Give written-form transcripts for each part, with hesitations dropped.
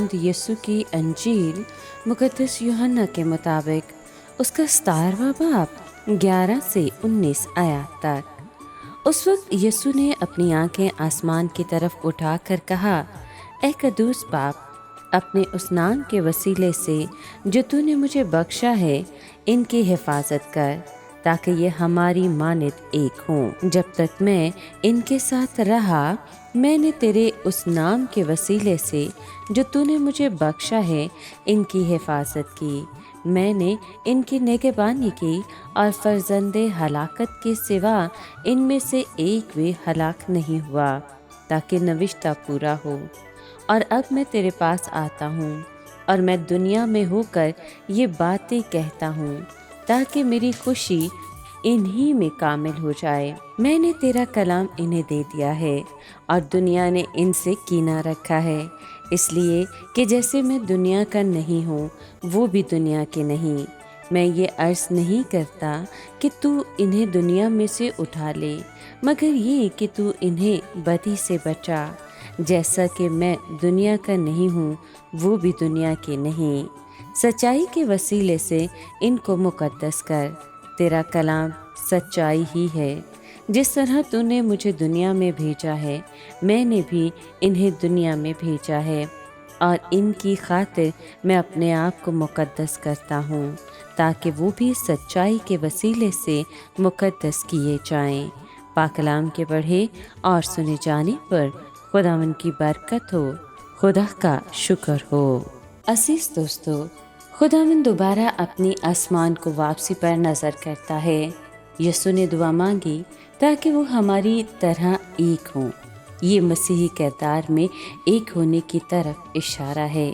खुदावंद यीशु की अंजील मुकद्दस यूहन्ना के मुताबिक उसका 17वां बाब 11 से 19 आयत तक। उस वक्त यीशु ने अपनी आंखें आसमान की तरफ उठाकर कहा, ऐ कद्दूस बाप, अपने उस नाम के वसीले से जो तूने मुझे बख्शा है, इनकी हिफाजत कर ताकि ये हमारी मानित एक हों। जब तक मैं इनके साथ रहा, मैंने तेरे उस नाम के वसीले से जो तूने मुझे बख्शा है, इनकी हिफाजत की। मैंने इनकी निगहबानी की और फर्जंदे हलाकत के सिवा इनमें से एक भी हलाक नहीं हुआ, ताकि नविश्ता पूरा हो। और अब मैं तेरे पास आता हूँ और मैं दुनिया में होकर ये बातें कहता हूँ, ताकि मेरी खुशी इन्हीं में कामिल हो जाए। मैंने तेरा कलाम इन्हें दे दिया है और दुनिया ने इनसे कीना रखा है, इसलिए कि जैसे मैं दुनिया का नहीं हूँ, वो भी दुनिया के नहीं। मैं ये अर्ज़ नहीं करता कि तू इन्हें दुनिया में से उठा ले, मगर ये कि तू इन्हें बदी से बचा। जैसा कि मैं दुनिया का नहीं हूँ, वो भी दुनिया के नहीं। सच्चाई के वसीले से इनको मुकद्दस कर। तेरा कलाम सच्चाई ही है। जिस तरह तूने मुझे दुनिया में भेजा है, मैंने भी इन्हें दुनिया में भेजा है, और इनकी खातिर मैं अपने आप को मुकद्दस करता हूँ, ताकि वो भी सच्चाई के वसीले से मुकद्दस किए जाएं। पाकलाम के पढ़े और सुने जाने पर खुदावंद की बरकत हो। खुदा का शुक्र हो। अजीज दोस्तों, खुदावंद दोबारा अपनी आसमान को वापसी पर नज़र करता है। यीशु ने दुआ मांगी ताकि वो हमारी तरह एक हों। ये मसीही किरदार में एक होने की तरफ इशारा है।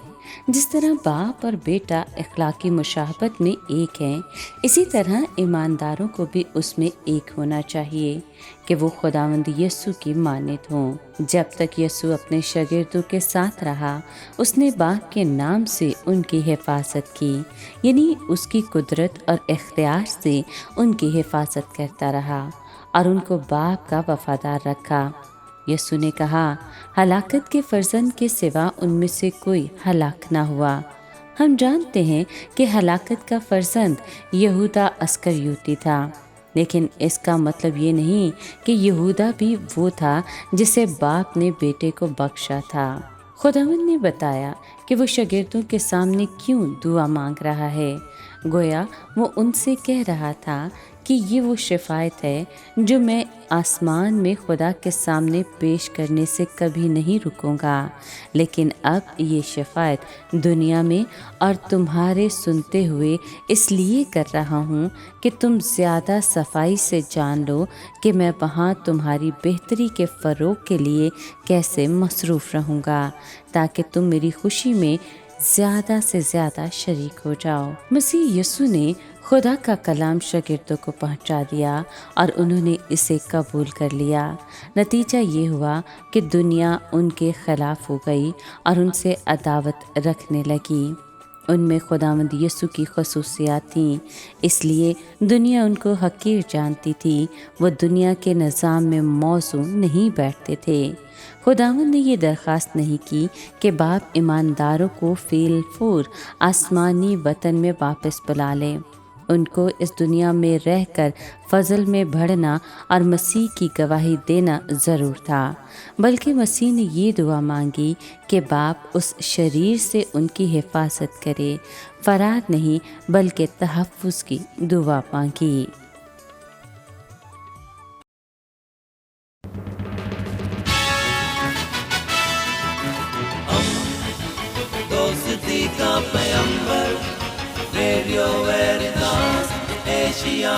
जिस तरह बाप और बेटा अखलाकी मुशाहबत में एक हैं, इसी तरह ईमानदारों को भी उसमें एक होना चाहिए कि वो खुदावंद यीशु की मानित हों। जब तक यीशु अपने शागिर्दों के साथ रहा, उसने बाप के नाम से उनकी हिफाजत की, यानी उसकी कुदरत और इख्तियार से उनकी हिफाजत करता रहा और उनको बाप का वफादार रखा। यीशु ने कहा, हलाकत के फर्जंद के सिवा उनमें से कोई हलाक ना हुआ। हम जानते हैं कि हलाकत का फर्जंद यहूदा अस्करियोती था, लेकिन इसका मतलब ये नहीं कि यहूदा भी वो था जिसे बाप ने बेटे को बख्शा था। खुदावंद ने बताया कि वो शागिर्दों के सामने क्यों दुआ मांग रहा है। गोया वो उनसे कह रहा था कि ये वो शिफायत है जो मैं आसमान में खुदा के सामने पेश करने से कभी नहीं रुकूंगा, लेकिन अब ये शिफायत दुनिया में और तुम्हारे सुनते हुए इसलिए कर रहा हूँ कि तुम ज़्यादा सफाई से जान लो कि मैं वहाँ तुम्हारी बेहतरी के फ़रोग़ के लिए कैसे मसरूफ़ रहूँगा, ताकि तुम मेरी खुशी में ज़्यादा से ज़्यादा शरीक हो जाओ। मसीह यीशु ने खुदा का कलाम शागिर्दों को पहुंचा दिया और उन्होंने इसे कबूल कर लिया। नतीजा ये हुआ कि दुनिया उनके खिलाफ हो गई और उनसे अदावत रखने लगी। उनमें खुदावंद यीशु की खसूसियात थीं, इसलिए दुनिया उनको हकीर जानती थी। वो दुनिया के निज़ाम में मौजू नहीं बैठते थे। खुदावंद ने ये दरख्वास्त नहीं की कि बाप ईमानदारों को फ़िलफूर आसमानी वतन में वापस बुला लें। उनको इस दुनिया में रहकर फजल में बढ़ना और मसीह की गवाही देना ज़रूर था, बल्कि मसीह ने ये दुआ मांगी कि बाप उस शरीर से उनकी हिफाजत करे। फरार नहीं बल्कि तहफ़्फ़ुज़ की दुआ मांगी। दोस्ती का पैगंबर, रेडियो वेरितास एशिया।